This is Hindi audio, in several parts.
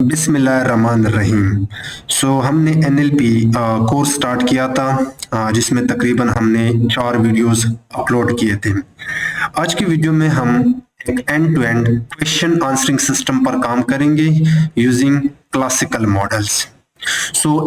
बिस्मिल्लाहिर्रहमानिर्रहीम। हमने एनएलपी कोर्स स्टार्ट किया था, जिसमें तकरीबन हमने 4 वीडियोस अपलोड किए थे। आज की वीडियो में हम एक end to end question answering system पर काम करेंगे यूजिंग क्लासिकल मॉडल्स।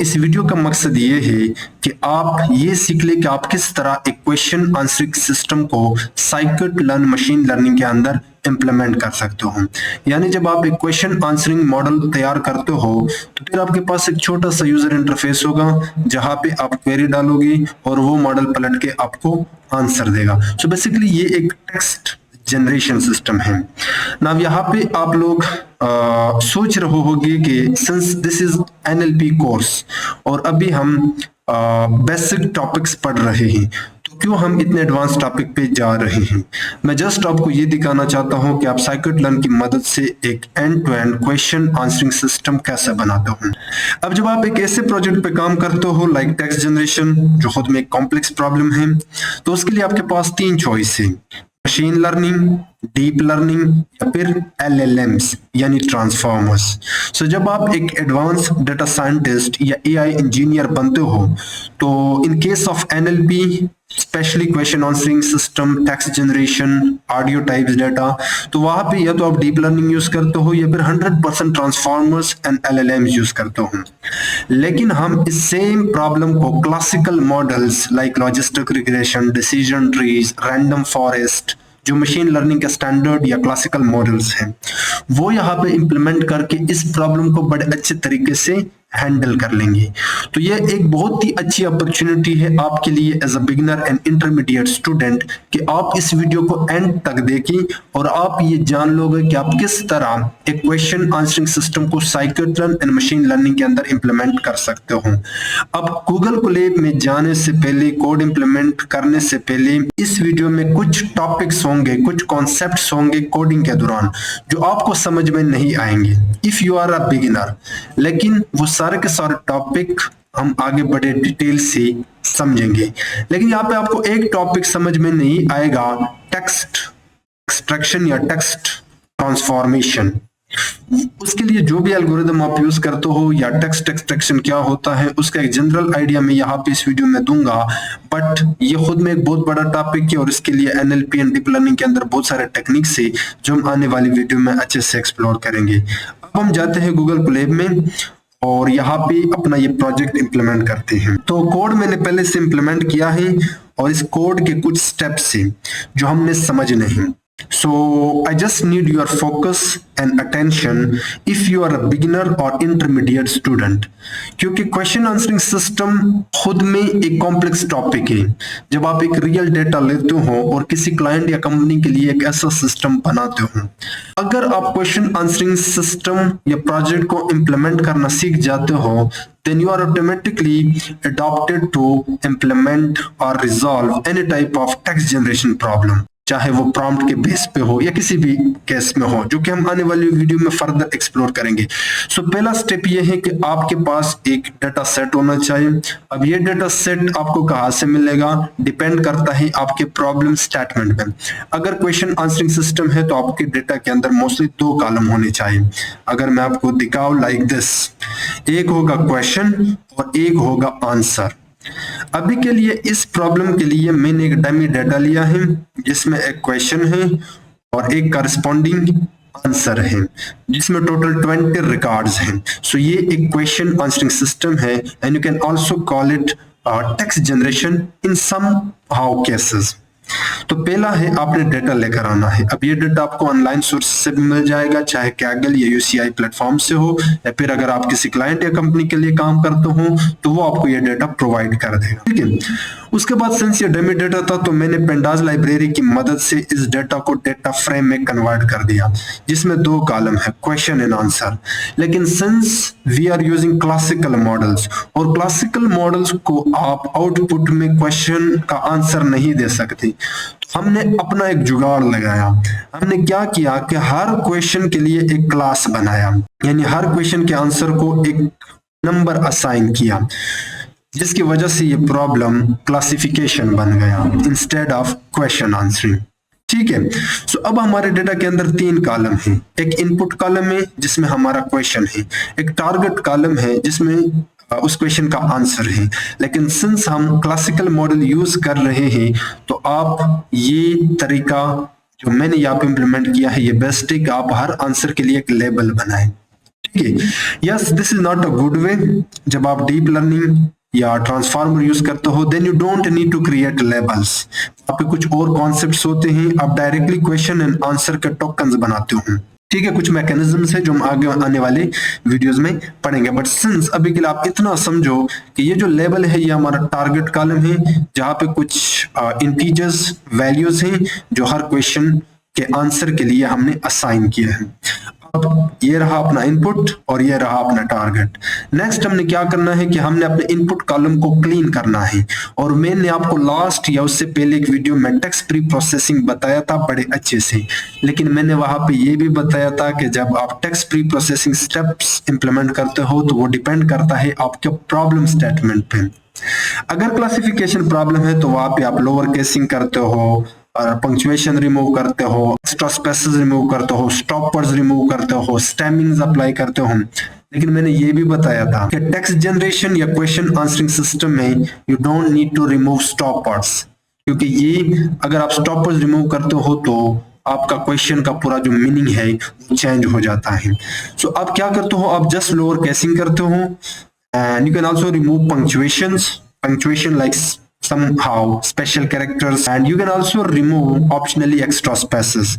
इस वीडियो का मकसद ये है कि आप ये सीख ले कि आप किस तरह एक क्वेश्चन आंसरिंग सिस्टम को साइकिट लर्न मशीन लर्निंग के अंदर इम्प्लीमेंट कर सकते हो। यानी जब आप एक क्वेश्चन आंसरिंग मॉडल तैयार करते हो तो फिर आपके पास एक छोटा सा यूजर इंटरफेस होगा जहां पे आप क्वेरी डालोगे और वो मॉडल पलट के आपको आंसर देगा। बेसिकली ये एक टेक्स्ट जनरेशन सिस्टम है ना। यहाँ पे आप लोग सोच रहे होंगे कि since this is NLP course और अभी हम बेसिक टॉपिक्स पढ़ रहे हैं तो क्यों हम इतने एडवांस टॉपिक पे जा रहे हैं। मैं जस्ट आपको ये दिखाना चाहता हूं कि आप साइकिट लर्न की मदद से एक end to end question answering system कैसे बनाते हो। अब जब आप एक ऐसे प्रोजेक्ट पे काम करते हो लाइक टेक्स्ट जनरेशन जो खुद में एक कॉम्प्लेक्स प्रॉब्लम है, तो उसके लिए आपके पास 3 चॉइस है, मशीन लर्निंग, डीप लर्निंग या फिर LLMs यानी ट्रांसफॉर्मर्स। जब आप एक एडवांस डेटा साइंटिस्ट या AI इंजीनियर बनते हो तो in case of NLP specially question answering system, text generation, audio types data, तो वहां पे या तो आप डीप लर्निंग यूज करते हो या फिर 100% ट्रांसफॉर्मर्स एंड LLMs यूज करते हो। लेकिन हम इस सेम प्रॉब्लम को classical models like logistic regression, decision trees, random forest जो मशीन लर्निंग के स्टैंडर्ड या क्लासिकल मॉडल्स हैं वो यहाँ पे इंप्लीमेंट करके इस प्रॉब्लम को बड़े अच्छे तरीके से हैंडल कर लेंगे। तो ये एक बहुत ही अच्छी अपॉर्चुनिटी है आपके लिए as a beginner and intermediate student कि आप इस वीडियो को एंड तक देखें और आप ये जान लोगे कि आप किस तरह एक क्वेश्चन आंसरिंग सिस्टम को scikit learn and machine learning के अंदर इंप्लीमेंट कर सकते हो। अब गूगल कोलैब में जाने से पहले, कोड इंप्लीमेंट करने से पहले इस वीडियो में कुछ टॉपिक्स होंगे, कुछ कॉन्सेप्ट्स होंगे कोडिंग के दौरान जो आपको समझ में नहीं आएंगे if you are a beginner, लेकिन वो सारे के सारे टॉपिक हम आगे बड़े डिटेल से समझेंगे। लेकिन यहाँ पे आपको एक टॉपिक समझ में नहीं आएगा, टेक्स्ट एक्सट्रैक्शन या टेक्स्ट ट्रांसफॉर्मेशन। उसके लिए जो भी एल्गोरिदम आप यूज करते हो या टेक्स्ट एक्सट्रैक्शन क्या होता है उसका एक जनरल आइडिया मैं यहाँ पे इस वीडियो में दूंगा, बट ये खुद में एक बहुत बड़ा टॉपिक है और इसके लिए NLP एंड डीप लर्निंग के अंदर बहुत सारे टेक्निक्स है जो हम आने वाली वीडियो में अच्छे से एक्सप्लोर करेंगे। अब हम जाते हैं गूगल कोलैब में और यहाँ पे अपना ये प्रोजेक्ट इंप्लीमेंट करते हैं। तो कोड मैंने पहले से इंप्लीमेंट किया है और इस कोड के कुछ स्टेप्स हैं जो हमने समझने हैं। So I just need your focus and attention if you are a beginner or intermediate student, क्योंकि क्वेश्चन आंसरिंग सिस्टम खुद में एक कॉम्प्लेक्स टॉपिक है। जब आप एक रियल डेटा लेते हो और किसी क्लाइंट या कंपनी के लिए एक ऐसा सिस्टम बनाते हो, अगर आप क्वेश्चन आंसरिंग सिस्टम या प्रोजेक्ट को इम्प्लीमेंट करना सीख जाते हो then you are automatically adopted to implement or resolve any type of text generation problem, चाहे वो प्रॉम्प्ट के बेस पे हो या किसी भी केस में हो, जो कि हम आने वाली वीडियो में फर्दर एक्सप्लोर करेंगे। पहला स्टेप ये है कि आपके पास एक डेटा सेट होना चाहिए। अब ये डेटा सेट आपको कहाँ से मिलेगा डिपेंड करता है आपके प्रॉब्लम स्टेटमेंट पे। अगर क्वेश्चन आंसरिंग सिस्टम है तो आपके डेटा के अंदर मोस्टली 2 कॉलम होने चाहिए। अगर मैं आपको दिखाऊं लाइक दिस, एक होगा क्वेश्चन और एक होगा आंसर। अभी के लिए इस प्रॉब्लम के लिए मैंने एक डमी डेटा लिया है जिसमें एक क्वेश्चन है और एक करस्पॉन्डिंग आंसर है जिसमें टोटल 20 रिकॉर्ड्स हैं। ये एक क्वेश्चन आंसरिंग सिस्टम है and you can also call it text generation in some how cases. तो पहला है आपने डेटा लेकर आना है। अब ये डेटा आपको ऑनलाइन सोर्स से भी मिल जाएगा, चाहे कैगल या UCI प्लेटफॉर्म से हो या फिर अगर आप किसी क्लाइंट या कंपनी के लिए काम करते हो तो वो आपको ये डेटा प्रोवाइड कर देगा। ठीक है, उसके बाद सिंस ये डेमी डेटा था तो मैंने पेंडाज लाइब्रेरी की मदद से इस डेटा को डेटा फ्रेम में कन्वर्ट कर दिया जिसमें 2 कॉलम है, क्वेश्चन एंड आंसर। लेकिन since we are using classical models और क्लासिकल मॉडल्स को आप आउटपुट में क्वेश्चन का आंसर नहीं दे सकते, हमने अपना एक जुगाड़ लगाया। हमने क्या किया कि हर क्वेश्चन के लिए एक क्लास बनाया, यानी हर क्वेश्चन के आंसर को एक नंबर असाइन किया, जिसकी वजह से ये प्रॉब्लम क्लासिफिकेशन बन गया इंस्टेड ऑफ क्वेश्चन आंसरिंग। ठीक है। सो अब हमारे डेटा के अंदर 3 कॉलम है, एक इनपुट कॉलम है जिसमें हमारा क्वेश्चन है, एक टारगेट कॉलम है जिसमें उस क्वेश्चन का आंसर है। लेकिन सिंस हम क्लासिकल मॉडल यूज कर रहे हैं तो आप ये तरीका जो मैंने यहाँ पे इम्प्लीमेंट किया है ये बेस्ट है कि आप हर आंसर के लिए एक लेबल बनाएं। ठीक है, yes this is not a good way. जब आप डीप लर्निंग या ट्रांसफार्मर यूज करते हो then you don't need to create labels. आप पे कुछ और कॉन्सेप्ट्स होते हैं, आप डायरेक्टली क्वेश्चन एंड आंसर के टोकन्स बनाते हो। ठीक है, कुछ मैकेनिज्म्स है जो हम आगे आने वाले वीडियोस में पढ़ेंगे, बट सिंस अभी के लिए आप इतना समझो कि ये जो लेबल है ये हमारा टारगेट कॉलम है जहां पे कुछ इंटीजर्स वैल्यूज हैं जो हर क्वेश्चन के आंसर के लिए हमने असाइन किया है। अब ये रहा अपना इनपुट और ये रहा अपना टारगेट। नेक्स्ट हमने क्या करना है कि हमने अपने इनपुट कॉलम को क्लीन करना है, और मैंने आपको लास्ट या उससे पहले एक वीडियो में टेक्स्ट प्री प्रोसेसिंग बताया था बड़े अच्छे से, लेकिन मैंने वहां पे ये भी बताया था कि जब आप text pre processing steps implement करते हो तो वो डिपेंड करता है आपके प्रॉब्लम स्टेटमेंट पे। अगर क्लासिफिकेशन प्रॉब्लम है तो वहां पे आप लोअर केसिंग करते हो और पंक्चुएशन रिमूव करते हो, एक्स्ट्रा स्पेसेस रिमूव करते हो, स्टॉपर्स रिमूव करते हो, स्टेमिंग्स अप्लाई करते हो। लेकिन मैंने ये भी बताया था कि टेक्स्ट जनरेशन या क्वेश्चन आंसरिंग सिस्टम में you don't need to remove stoppers, क्योंकि ये अगर आप स्टॉपर्स रिमूव करते हो तो आपका क्वेश्चन का पूरा जो मीनिंग है वो चेंज हो जाता है। सो आप क्या करते हो, आप जस्ट लोअर केसिंग करते हो and you can also remove punctuation like somehow special characters, and you can also remove optionally extra spaces।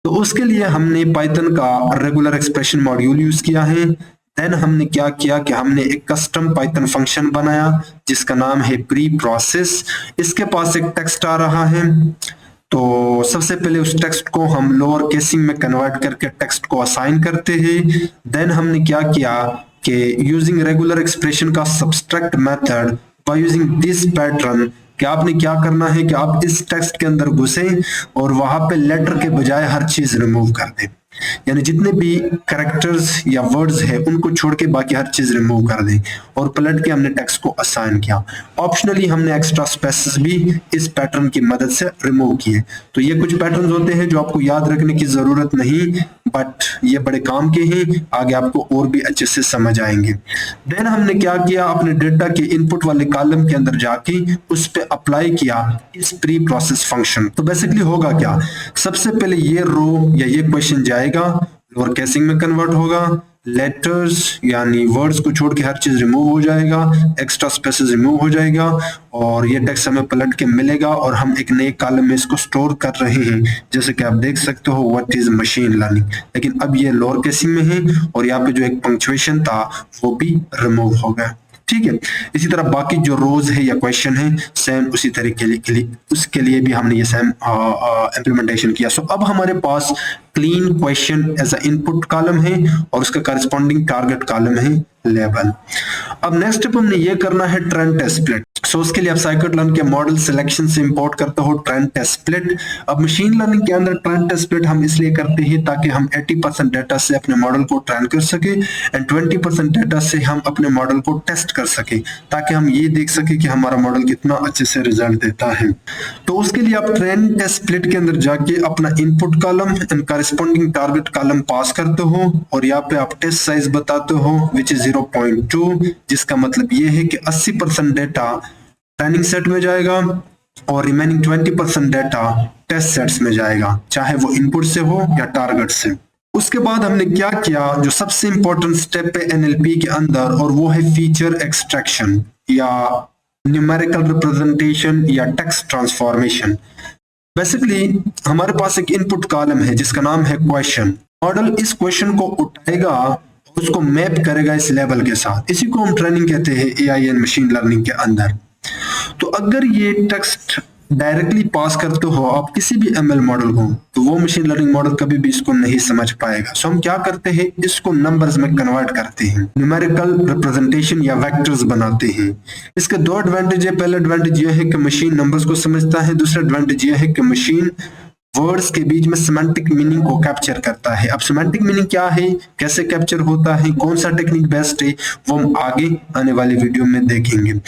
तो उसके लिए हमने पाइथन का रेगुलर एक्सप्रेशन मॉड्यूल यूज किया है। देन हमने क्या किया कि हमने एक कस्टम पाइथन फंक्शन बनाया जिसका नाम है प्री प्रोसेस। इसके पास एक टेक्स्ट आ रहा है, तो सबसे पहले उस टेक्स्ट को हम लोअर केसिंग में कन्वर्ट करके टेक्स्ट को असाइन करते हैं। देन हमने क्या किया कि यूजिंग रेगुलर एक्सप्रेशन का subtract method by using this pattern कि आपने क्या करना है कि आप इस टेक्स्ट के अंदर घुसे और वहां पे लेटर के बजाय हर चीज रिमूव कर दें, यानी जितने भी कैरेक्टर्स या वर्ड्स है उनको छोड़ के बाकी हर चीज रिमूव कर दें, और पलट के हमने टेक्स्ट को असाइन किया। ऑप्शनली हमने एक्स्ट्रा स्पेसेस भी इस पैटर्न की मदद से रिमूव किए। तो ये कुछ पैटर्न्स होते हैं जो आपको याद रखने की जरूरत नहीं, बट ये बड़े काम के हैं, आगे आपको और भी अच्छे से समझ आएंगे। देन हमने क्या किया, अपने डेटा के इनपुट वाले कॉलम के अंदर जाके उस पे अप्लाई किया इस प्री प्रोसेस फंक्शन। तो बेसिकली होगा क्या, सबसे पहले ये रो या ये क्वेश्चन जाएगा, लोअर केसिंग में कन्वर्ट होगा, लेटर्स यानी वर्ड्स को छोड़ के हर चीज रिमूव हो जाएगा, एक्स्ट्रा स्पेसेस रिमूव हो जाएगा, और ये टेक्स्ट हमें पलट के मिलेगा और हम एक नए कॉलम में इसको स्टोर कर रहे हैं। जैसे कि आप देख सकते हो व्हाट इज मशीन लर्निंग, लेकिन अब ये लोअर केसिंग में है और यहाँ पे जो एक पंक्चुएशन था वो भी रिमूव हो गया। ठीक है, इसी तरह बाकी जो रोज है या क्वेश्चन है सेम उसी तरीके के लिए उसके लिए भी हमने ये सेम इम्प्लीमेंटेशन किया। सो अब हमारे पास clean question as a input column है और उसका करस्पॉन्डिंग टारगेट कॉलम है लेबल। अब नेक्स्ट स्टेप हमने ये करना है ट्रेंड टेस्ट स्प्लिट। सो उसके लिए आप scikit-learn के मॉडल सिलेक्शन से इंपोर्ट करते हो ट्रेंड टेस्ट स्प्लिट। अब मशीन लर्निंग के अंदर ट्रेंड टेस्ट स्प्लिट हम इसलिए करते हैं ताकि हम 80% डेटा से अपने मॉडल को ट्रेन कर सके एंड 20% डेटा से हम अपने मॉडल को टेस्ट कर सके, ताकि हम ये देख सके कि हमारा मॉडल कितना अच्छे से रिजल्ट देता है। तो उसके लिए आप ट्रेंड टेस्ट स्प्लिट के अंदर जाके अपना input column and corresponding target column पास करते हो और यहाँ पे आप टेस्ट साइज बताते हो विच इज 0.2, जिसका मतलब ये है कि 80% डेटा ट्रेनिंग सेट में जाएगा और रिमेनिंग 20% डेटा टेस्ट सेट्स में जाएगा, चाहे वो इनपुट से हो या टारगेट से। उसके बाद हमने क्या किया, जो सबसे इंपॉर्टेंट स्टेप है एनएलपी के अंदर, और वो है फीचर एक्सट्रैक्शन या न्यूमेरिकल रिप्रेजेंटेशन या टेक्स्ट ट्रांसफॉर्मेशन। बेसिकली हमारे पास एक इनपुट कॉलम है जिसका नाम है क्वेश्चन। मॉडल इस क्वेश्चन को उठाएगा, उसको मैप करेगा इस लेवल के साथ, इसी को हम ट्रेनिंग कहते हैं एआई एंड मशीन लर्निंग के अंदर। तो अगर ये टेक्स्ट डायरेक्टली पास करते हो आप किसी भी एमएल मॉडल को, तो वो मशीन लर्निंग मॉडल कभी भी इसको नहीं समझ पाएगा। सो हम क्या करते हैं, इसको नंबर्स में कन्वर्ट करते हैं, न्यूमेरिकल रिप्रेजेंटेशन या वेक्टर्स बनाते हैं। इसके दो एडवांटेज है। पहला एडवांटेज यह है कि मशीन नंबर्स को समझता है, दूसरा एडवांटेज यह है कि मशीन वर्ड्स के बीच में सिमेंटिक मीनिंग को कैप्चर करता है। अब सिमेंटिक मीनिंग क्या है, कैसे कैप्चर होता है, कौन सा टेक्निक बेस्ट है, वो हम आगे आने वाले वीडियो में देखेंगे।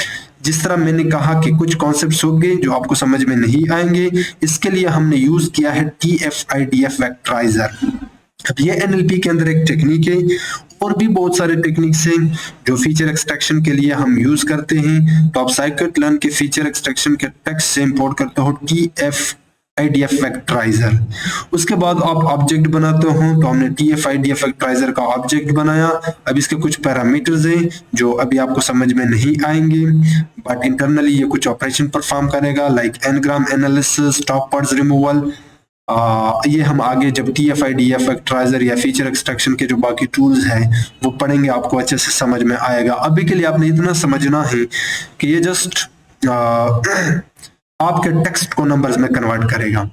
जिस तरह मैंने कहा कि कुछ कॉन्सेप्ट्स होंगे जो आपको समझ में नहीं आएंगे, इसके लिए हमने यूज किया है TF-IDF वेक्टराइजर। अब ये NLP के अंदर एक टेक्निक है, और भी बहुत सारे टेक्निक्स हैं जो फीचर एक्सट्रैक्शन के लिए हम यूज करते हैं। तो आप scikit-learn के फीचर एक्सट्रैक्शन के टेक्स्ट से इंपोर्ट करते हो TF-IDF वेक्टराइजर। उसके बाद आप ऑब्जेक्ट बनाते हो, तो हमने TF-IDF वेक्टराइजर का ऑब्जेक्ट बनाया। अब इसके कुछ पैरामीटर्स हैं जो अभी आपको समझ में नहीं आएंगे, बट इंटरनली ये कुछ ऑपरेशन परफॉर्म करेगा, like n gram analysis, stop words removal. ये हम आगे जब TF-IDF वेक्टराइजर या फीचर एक्सट्रैक्शन के जो बाकी टूल्स हैं वो पढ़ेंगे, आपको अच्छे से समझ में आएगा। अभी के लिए आपने इतना समझना है कि ये जस्ट आपके टेक्स्ट को नंबर्स में कन्वर्ट करेगा।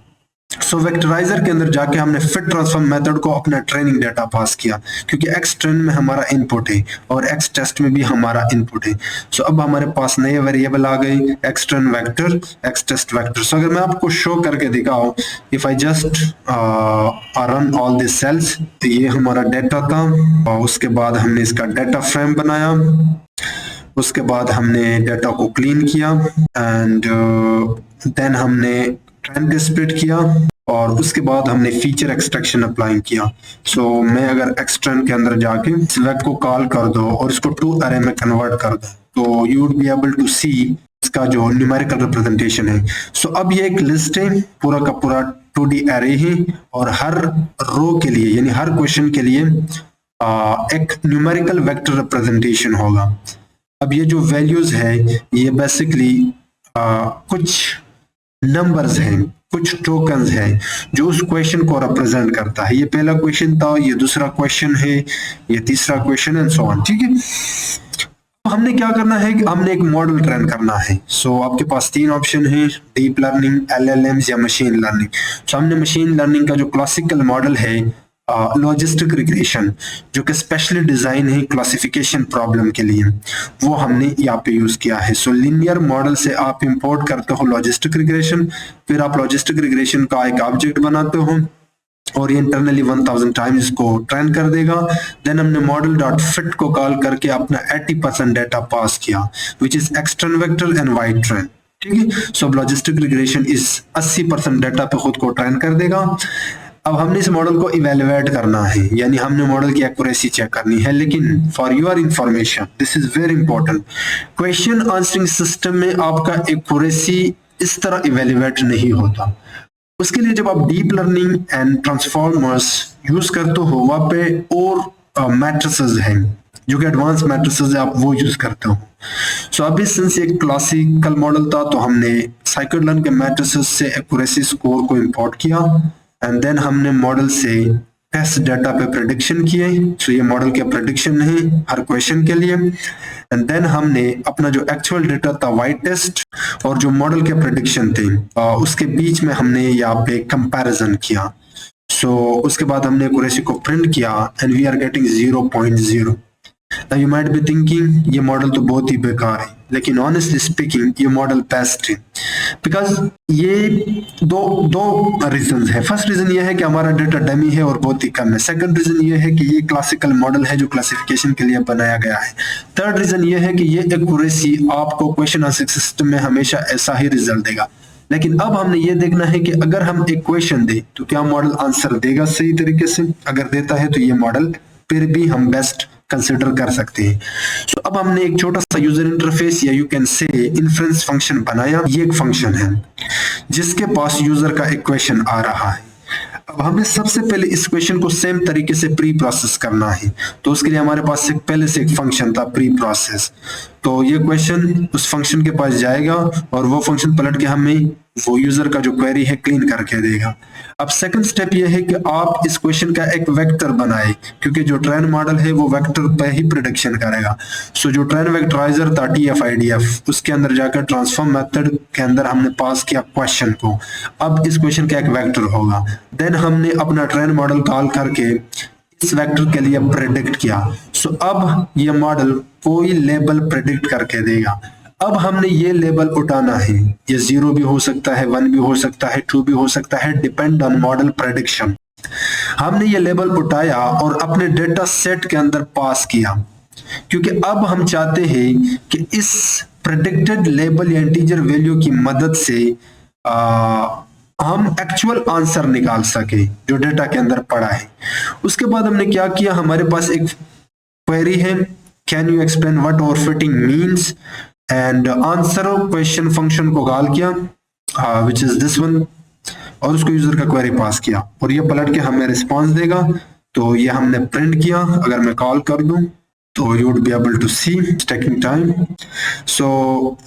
सो वेक्टराइजर के अंदर जाके हमने फिट ट्रांसफॉर्म मेथड को अपना ट्रेनिंग डेटा पास किया, क्योंकि एक्स ट्रेन में हमारा इनपुट है और एक्स टेस्ट में भी हमारा इनपुट है। सो अब हमारे पास नए वेरिएबल आ गए, X train vector, X test vector. So अगर मैं आपको शो करके दिखाऊं, if I just run all this cells, तो ये हमारा डेटा था, और उसके बाद हमने इसका डेटा फ्रेम बनाया, उसके बाद हमने डेटा को क्लीन किया, एंड देन हमने ट्रेंड पे स्प्लिट किया, और उसके बाद हमने फीचर एक्सट्रैक्शन अप्लाई किया। सो मैं अगर एक्सट्रेंड के अंदर जाके इस वेब को कॉल कर दो और इसको टू अरे में कन्वर्ट कर दो, तो you would be able to see इसका जो न्यूमेरिकल रिप्रेजेंटेशन है। सो अब ये एक लिस्ट है, पूरा का पूरा 2D अरे है, और हर रो के लिए यानी हर क्वेश्चन के लिए एक न्यूमेरिकल वेक्टर रिप्रेजेंटेशन होगा। अब ये जो वैल्यूज है ये बेसिकली कुछ नंबर्स हैं, कुछ टोकन्स हैं जो उस क्वेश्चन को रिप्रेजेंट करता है। ये पहला क्वेश्चन था, ये दूसरा क्वेश्चन है, ये तीसरा क्वेश्चन एंड सो ऑन। ठीक है, तो हमने क्या करना है कि हमने एक मॉडल ट्रेन करना है। सो आपके पास तीन ऑप्शन है, डीप लर्निंग, LLMs या मशीन लर्निंग। सो हमने मशीन लर्निंग का जो क्लासिकल मॉडल है, लॉजिस्टिक रिग्रेशन, जो कि स्पेशली डिजाइन है क्लासिफिकेशन प्रॉब्लम के लिए, वो हमने यहाँ पे यूज किया है। सो लिनियर मॉडल से आप इंपोर्ट करते हो लॉजिस्टिक रिग्रेशन, फिर आप लॉजिस्टिक रिग्रेशन का एक ऑब्जेक्ट बनाते हो और ये इंटरनली 1000 टाइम्स इसको ट्रेन कर देगा। देन हमने मॉडल डॉट फिट को कॉल करके अपना 80% डेटा पास किया, which is extern vector and wide train. ठीक है, सो लॉजिस्टिक रिग्रेशन इस 80% डेटा पे खुद को ट्रेन कर देगा। अब हमने इस मॉडल को इवेलुएट करना है, यानी हमने मॉडल की एक्यूरेसी चेक करनी है। लेकिन for your information, this is very important, question answering system में आपका एक्यूरेसी इस तरह इवेलुएट नहीं होता। उसके लिए जब आप deep learning and transformers use करते हो, वहां पे और मैट्रिसेस हैं जो कि एडवांस मैट्रिसेस है, आप वो यूज करते हो। सो अभी सिंस एक क्लासिकल मॉडल था, तो हमने scikit-learn के मैट्रिसेस से एक्यूरेसी स्कोर को इंपोर्ट किया, एंड देन हमने मॉडल से टेस्ट डाटा पे प्रेडिक्शन किए। सो ये मॉडल के प्रेडिक्शन है हर क्वेश्चन के लिए, एंड देन हमने अपना जो एक्चुअल डेटा था वाइट टेस्ट और जो मॉडल के प्रेडिक्शन थे उसके बीच में हमने यहाँ पे कंपैरिजन किया। सो उसके बाद हमने एक्यूरेसी को प्रिंट किया, and we are getting 0.0। Now you might be thinking ये मॉडल तो बहुत ही बेकार है, लेकिन ऑनेस्टली स्पीकिंग ये मॉडल बेस्ट है, बिकॉज ये दो रीजन है। फर्स्ट रीजन ये है कि हमारा डेटा डमी है और बहुत ही कम है। सेकंड रीजन ये है कि ये क्लासिकल मॉडल है जो क्लासिफिकेशन के लिए बनाया गया है। थर्ड रीजन ये है कि ये एक्यूरेसी आपको क्वेश्चन आंसरिंग सिस्टम में हमेशा ऐसा ही रिजल्ट देगा। लेकिन अब हमने ये देखना है कि अगर हम एक क्वेश्चन दे तो क्या मॉडल आंसर देगा सही तरीके से। अगर देता है तो ये मॉडल फिर भी हम बेस्ट कंसिडर कर सकते हैं। सो अब हमने एक छोटा सा यूजर इंटरफेस या you can say inference function बनाया। ये एक फंक्शन है जिसके पास यूजर का एक क्वेश्चन आ रहा है। अब हमें सबसे पहले इस क्वेश्चन को सेम तरीके से प्री प्रोसेस करना है, तो उसके लिए हमारे पास पहले से एक फंक्शन था प्री प्रोसेस। तो ये क्वेश्चन उस फंक्शन के पास जाएगा और वो फंक्शन पलट के हमें वो यूजर का जो क्वेरी है क्लीन करके देगा। अब सेकंड स्टेप ये है कि आप इस क्वेश्चन का एक वेक्टर बनाए, क्योंकि जो ट्रेन मॉडल है वो वेक्टर पे ही प्रेडिक्शन करेगा। सो जो ट्रेन वेक्टराइजर था TF-IDF, उसके अंदर जाकर ट्रांसफॉर्म मेथड के अंदर हमने पास किया क्वेश्चन को। अब इस क्वेश्चन का एक वेक्टर होगा। देन हमने अपना ट्रेन मॉडल कॉल करके इस वेक्टर के लिए प्रेडिक्ट किया। सो अब ये मॉडल कोई लेबल प्रेडिक्ट करके देगा। अब हमने ये लेबल उठाना है, ये 0 भी हो सकता है, 1 भी हो सकता है, 2 भी हो सकता है, डिपेंड ऑन मॉडल प्रेडिक्शन। हमने ये लेबल उठाया और अपने डेटा सेट के अंदर पास किया, क्योंकि अब हम चाहते हैं कि इस प्रेडिक्टेड लेबल या इंटीजर वैल्यू की मदद से हम एक्चुअल आंसर निकाल सके जो डेटा के अंदर पड़ा है। उसके बाद हमने क्या किया, हमारे पास एक क्वेरी है, can you explain what overfitting means, and answer question function को कॉल किया विच इज दिस वन, और उसको यूजर का क्वेरी पास किया और ये पलट के हमें रिस्पांस देगा। तो ये हमने प्रिंट किया। अगर मैं कॉल कर दूं तो you would be able to see its taking time. So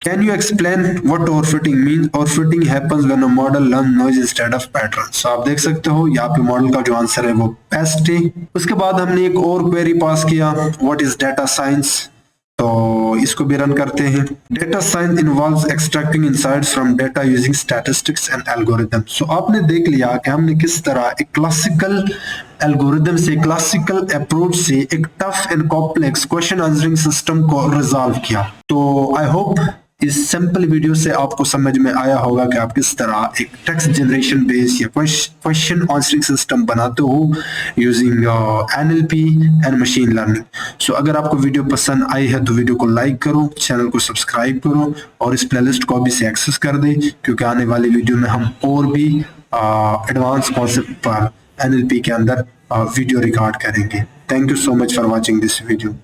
can you explain what overfitting means? Overfitting happens when a model learns noise instead of pattern. So आप देख सकते हो यहाँ पे मॉडल का जो आंसर है वो बेस्ट है। उसके बाद हमने एक और क्वेरी पास किया, what is data science? तो इसको भी रन करते हैं। Data science involves extracting insights from data using statistics and algorithms. So आपने देख लिया कि हमने किस तरह एक क्लासिकल एल्गोरिथम से, क्लासिकल अप्रोच से एक tough and complex question answering system को रिजॉल्व किया। तो आई होप इस सिंपल वीडियो से आपको समझ में आया होगा कि आप किस तरह एक टेक्स्ट जनरेशन बेस्ड या क्वेश्चन आंसरिंग सिस्टम बनाते हो using NLP and machine learning. So अगर आपको वीडियो पसंद आई है तो वीडियो को लाइक करो, चैनल को सब्सक्राइब करो और इस प्लेलिस्ट को भी से एक्सेस कर दे, क्योंकि आने वाली वीडियो में हम और भी एडवांस कॉन्सेप्ट पर एनएलपी के अंदर वीडियो रिकॉर्ड करेंगे। Thank you so much for watching this video.